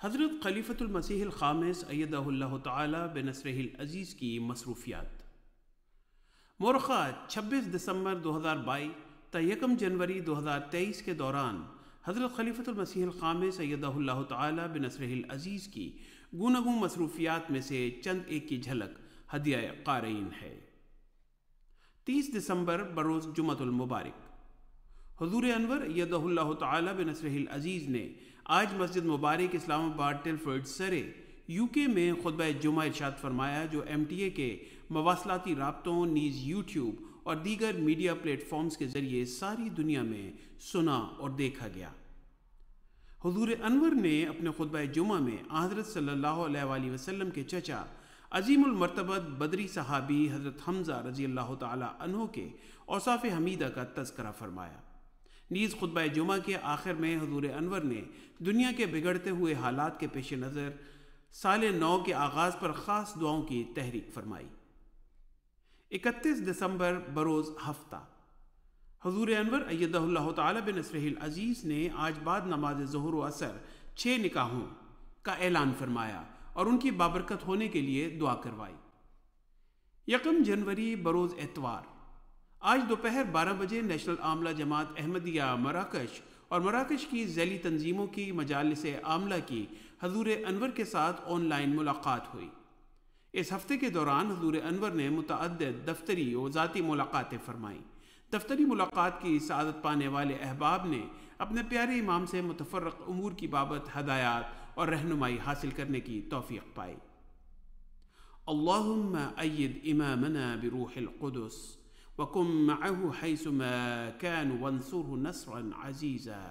حضرت خلیفۃ المسیح الخامس ایدہ اللہ تعالی بنصرہ العزیز کی مصروفیات۔ مورخہ 26 دسمبر 2022 تا 1 جنوری 2023 کے دوران حضرت خلیفۃ المسیح الخامس ایدہ اللہ تعالی بنصرہ العزیز کی گوناگون مصروفیات میں سے چند ایک کی جھلک ہدیہ قارئین ہے۔ 30 دسمبر بروز جمعۃ المبارک، حضور انور ایدہ اللہ تعالی بنصرہ العزیز نے آج مسجد مبارک اسلام آباد ٹلفرڈ سرے UK میں خطبہ جمعہ ارشاد فرمایا، جو MTA کے مواصلاتی رابطوں نیز YouTube اور دیگر میڈیا پلیٹ فارمز کے ذریعے ساری دنیا میں سنا اور دیکھا گیا۔ حضور انور نے اپنے خطبہ جمعہ میں حضرت صلی اللہ علیہ وآلہ وسلم کے چچا عظیم المرتبت بدری صحابی حضرت حمزہ رضی اللہ تعالی عنہ کے اوصاف حمیدہ کا تذکرہ فرمایا۔ نیز خطبہ جمعہ کے آخر میں حضور انور نے دنیا کے بگڑتے ہوئے حالات کے پیش نظر سال نو کے آغاز پر خاص دعاؤں کی تحریک فرمائی۔ 31 دسمبر بروز ہفتہ، حضور انور ایدہ اللہ تعالی بنصرہ العزیز نے آج بعد نماز ظہر و عصر 6 نکاحوں کا اعلان فرمایا اور ان کی بابرکت ہونے کے لیے دعا کروائی۔ 1 جنوری بروز اتوار، آج دوپہر 12 بجے نیشنل عاملہ جماعت احمدیہ مراکش اور مراکش کی ذیلی تنظیموں کی مجالس عاملہ کی حضور انور کے ساتھ آن لائن ملاقات ہوئی۔ اس ہفتے کے دوران حضور انور نے متعدد دفتری و ذاتی ملاقاتیں فرمائیں۔ دفتری ملاقات کی سعادت پانے والے احباب نے اپنے پیارے امام سے متفرق امور کی بابت ہدایات اور رہنمائی حاصل کرنے کی توفیق پائی۔ اللہم اید امامنا بروح القدس وکن معه حیث ما کان وانصره نصرا عزیزا۔